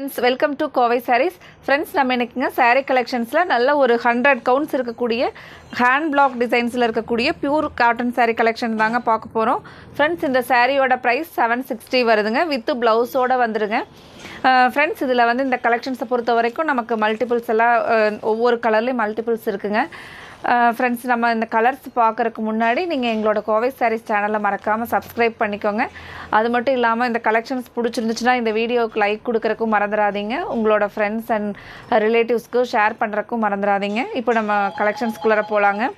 Friends, welcome to Kovai Sarees. Friends, நம்ம இன்னைக்குங்க saree collectionsல நல்ல ஒரு 100 counts இருக்கக்கூடிய hand block designsல இருக்கக்கூடிய pure cotton saree collection தாங்க பார்க்க போறோம். Friends, இந்த சாரியோட price 760 வருதுங்க with blouse ஓட வந்துருங்க. Friends, இதுல வந்து இந்த collections பொறுத்த வரைக்கும் நமக்கு multiples எல்லாம் ஒவ்வொரு கலர்லயும் multiples இருக்குங்க. Friends, நம்ம இந்த கலர்ஸ் பார்க்கறதுக்கு முன்னாடி நீங்கள் எங்களோட கோவை சாரீஸ் சேனலை மறக்காமல் சப்ஸ்கிரைப் பண்ணிக்கோங்க. அது மட்டும் இல்லாமல் இந்த கலெக்ஷன்ஸ் பிடிச்சிருந்துச்சுன்னா இந்த வீடியோவுக்கு லைக் கொடுக்கறதுக்கும் மறந்துடாதீங்க. உங்களோட ஃப்ரெண்ட்ஸ் அண்ட் ரிலேட்டிவ்ஸ்க்கு ஷேர் பண்ணுறதுக்கும் மறந்துடாதீங்க. இப்போ நம்ம கலெக்ஷன்ஸ்குள்ளே போகலாங்க.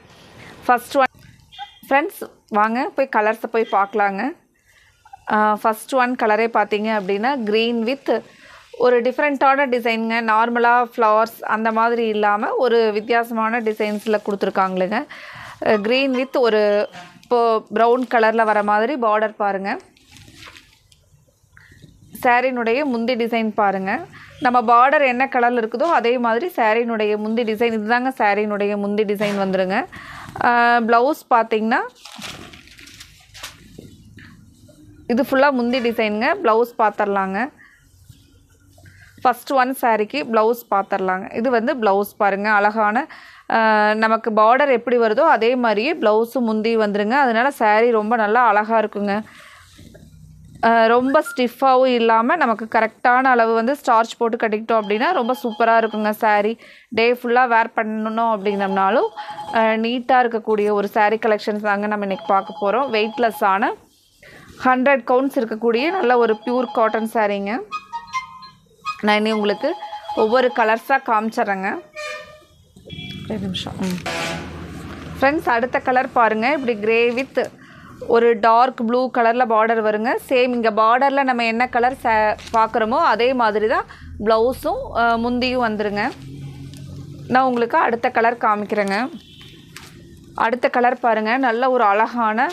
ஃபர்ஸ்ட் ஒன் ஃப்ரெண்ட்ஸ், வாங்க போய் கலர்ஸை போய் பார்க்கலாங்க. ஃபர்ஸ்ட் ஒன் கலரே பார்த்தீங்க அப்படின்னா க்ரீன் வித் ஒரு டிஃப்ரெண்ட்டான டிசைனுங்க. நார்மலாக ஃப்ளவர்ஸ் அந்த மாதிரி இல்லாமல் ஒரு வித்தியாசமான டிசைன்ஸில் கொடுத்துருக்காங்களுங்க. க்ரீன் வித் ஒரு இப்போது ப்ரௌன் கலரில் வர மாதிரி பார்டர் பாருங்கள். சாரினுடைய முந்தி டிசைன் பாருங்கள். நம்ம பார்டர் என்ன கலரில் இருக்குதோ அதே மாதிரி சாரினுடைய முந்தி டிசைன் இதுதாங்க. சாரினுடைய முந்தி டிசைன் வந்துருங்க. ப்ளவுஸ் பார்த்திங்கன்னா இது ஃபுல்லாக முந்தி டிசைனுங்க. ப்ளவுஸ் பார்த்துடலாங்க. ஃபஸ்ட் ஒன் சாரிக்கு ப்ளவுஸ் பார்த்துடலாங்க. இது வந்து ப்ளவுஸ் பாருங்கள். அழகான நமக்கு பார்டர் எப்படி வருதோ அதே மாதிரியே ப்ளவுஸும் முந்தி வந்துருங்க. அதனால் சாரீ ரொம்ப நல்லா அழகாக இருக்குங்க. ரொம்ப ஸ்டிஃபாகவும் இல்லாமல் நமக்கு கரெக்டான அளவு வந்து ஸ்டார்ச் போட்டு கட்டிக்கிட்டோம் அப்படின்னா ரொம்ப சூப்பராக இருக்குங்க. சாரீ டே ஃபுல்லாக வேர் பண்ணணும் அப்படின்னம்னாலும் நீட்டாக இருக்கக்கூடிய ஒரு சாரீ கலெக்ஷன்ஸ் தாங்க நம்ம இன்றைக்கி பார்க்க போகிறோம். வெயிட்லெஸ்ஸான 100 கவுண்ட்ஸ் இருக்கக்கூடிய நல்ல ஒரு பியூர் காட்டன் சாரீங்க. நான் இனி உங்களுக்கு ஒவ்வொரு கலர்ஸாக காமிச்சிட்றேங்க. 2 நிமிஷம். ஃப்ரெண்ட்ஸ், அடுத்த கலர் பாருங்கள். இப்படி கிரே வித் ஒரு டார்க் ப்ளூ கலரில் பார்டர் வருங்க. சேம் இங்கே பார்டரில் நம்ம என்ன கலர் பார்க்குறோமோ அதே மாதிரி தான் ப்ளவுஸும் முந்தியும் வந்துருங்க. நான் உங்களுக்கு அடுத்த கலர் காமிக்கிறேங்க. அடுத்த கலர் பாருங்கள். நல்ல ஒரு அழகான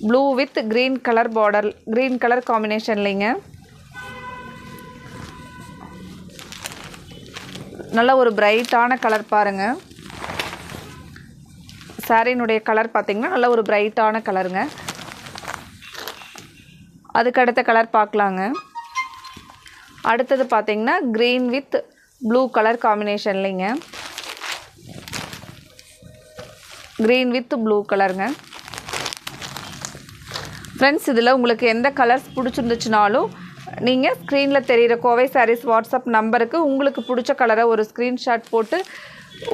blue with green colour border, green colour காம்பினேஷன்லைங்க. நல்ல ஒரு பிரைட்டான கலர் பாருங்கள். சாரினுடைய கலர் பார்த்திங்கன்னா நல்ல ஒரு பிரைட்டான கலருங்க. அதுக்கு அடுத்த கலர் பார்க்கலாங்க. அடுத்தது பார்த்திங்கன்னா க்ரீன் வித் ப்ளூ கலர் காம்பினேஷன்லைங்க. க்ரீன் வித் ப்ளூ கலருங்க. ஃப்ரெண்ட்ஸ், இதில் உங்களுக்கு எந்த கலர்ஸ் பிடிச்சிருந்துச்சுனாலும் நீங்கள் ஸ்க்ரீனில் தெரிகிற கோவை சாரீஸ் வாட்ஸ்அப் நம்பருக்கு உங்களுக்கு பிடிச்ச கலரை ஒரு ஸ்க்ரீன்ஷாட் போட்டு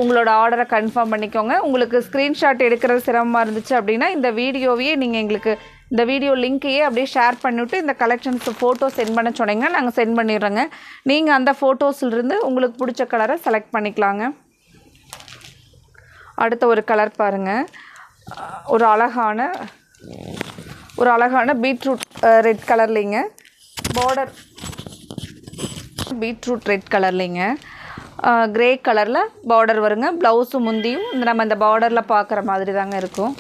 உங்களோட ஆர்டரை கன்ஃபார்ம் பண்ணிக்கோங்க. உங்களுக்கு ஸ்க்ரீன்ஷாட் எடுக்கிறது சிரமமாக இருந்துச்சு அப்படின்னா இந்த வீடியோவையே நீங்கள் எங்களுக்கு இந்த வீடியோ லிங்க்கையே அப்படியே ஷேர் பண்ணிவிட்டு இந்த கலெக்ஷன்ஸ் ஃபோட்டோ சென்ட் பண்ண சொன்னீங்கன்னா நாங்கள் சென்ட் பண்ணிடுறோங்க. நீங்கள் அந்த ஃபோட்டோஸ்லேருந்து உங்களுக்கு பிடிச்ச கலரை செலக்ட் பண்ணிக்கலாங்க. அடுத்த ஒரு கலர் பாருங்கள். ஒரு அழகான பீட்ரூட் ரெட் கலர்லிங்க. பார்டர் பீட்ரூட் ரெட் கலர்லிங்க. கிரே கலரில் பார்டர் வருங்க. ப்ளவுஸும் முந்தியும் நம்ம இந்த பார்டரில் பார்க்குற மாதிரி தாங்க இருக்கும்.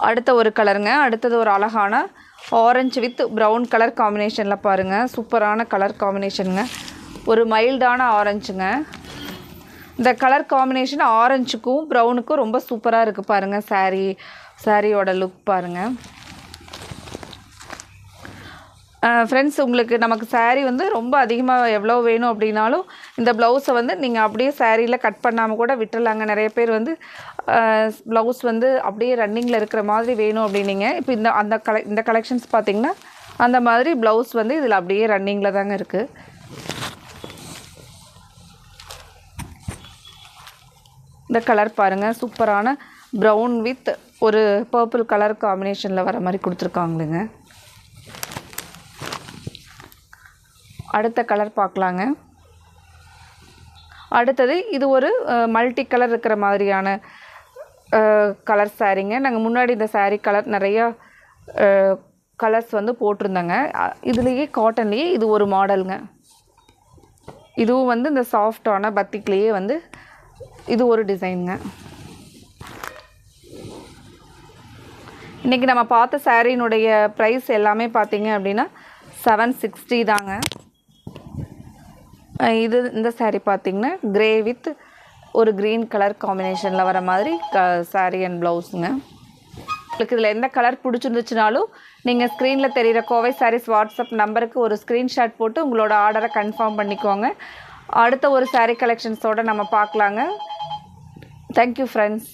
அடுத்த ஒரு கலருங்க. அடுத்தது ஒரு அழகான ஆரஞ்சு வித் ப்ரௌன் கலர் காம்பினேஷனில் பாருங்கள். சூப்பரான கலர் காம்பினேஷனுங்க. ஒரு மைல்டான ஆரஞ்சுங்க. இந்த கலர் காம்பினேஷன் ஆரஞ்சுக்கும் ப்ரௌனுக்கும் ரொம்ப சூப்பராக இருக்குது பாருங்கள். சாரியோட லுக் பாருங்கள். ஃப்ரெண்ட்ஸ், உங்களுக்கு நமக்கு சாரீ வந்து ரொம்ப அதிகமாக எவ்வளோ வேணும் அப்படின்னாலும் இந்த ப்ளவுஸை வந்து நீங்கள் அப்படியே சாரியில் கட் பண்ணாமல் கூட விட்டுடலாங்க. நிறைய பேர் வந்து ப்ளவுஸ் வந்து அப்படியே ரன்னிங்கில் இருக்கிற மாதிரி வேணும் அப்படின்னீங்க. இப்போ இந்த கலெக்ஷன்ஸ் பார்த்திங்கன்னா அந்த மாதிரி ப்ளவுஸ் வந்து இதில் அப்படியே ரன்னிங்கில் தாங்க இருக்குது. இந்த கலர் பாருங்கள். சூப்பரான ப்ரௌன் வித் ஒரு பர்பிள் கலர் காம்பினேஷனில் வர மாதிரி கொடுத்துருக்காங்களுங்க. அடுத்த கலர் பார்க்கலாங்க. அடுத்தது இது ஒரு மல்டி கலர் இருக்கிற மாதிரியான கலர் சாரீங்க. நாங்கள் முன்னாடி இந்த சாரீ கலர் நிறையா கலர்ஸ் வந்து போட்டிருந்தாங்க. இதுலேயே காட்டன்லேயே இது ஒரு மாடலுங்க. இதுவும் வந்து இந்த சாஃப்டான பத்திக்லேயே வந்து இது ஒரு டிசைனுங்க. இன்றைக்கி நம்ம பார்த்த சாரீனுடைய ப்ரைஸ் எல்லாமே பார்த்திங்க அப்படின்னா 760 தாங்க. இந்த சாரீ பார்த்திங்கன்னா கிரே வித் ஒரு க்ரீன் கலர் காம்பினேஷனில் வர மாதிரி சாரீ அண்ட் ப்ளவுஸுங்க. உங்களுக்கு இதில் எந்த கலர் பிடிச்சிருந்துச்சுனாலும் நீங்கள் ஸ்க்ரீனில் தெரிகிற கோவை சாரீஸ் வாட்ஸ்அப் நம்பருக்கு ஒரு ஸ்க்ரீன்ஷாட் போட்டு உங்களோட ஆர்டரை கன்ஃபார்ம் பண்ணிக்கோங்க. அடுத்த ஒரு சாரீ கலெக்ஷன்ஸோடு நம்ம பார்க்கலாங்க. Thank you friends.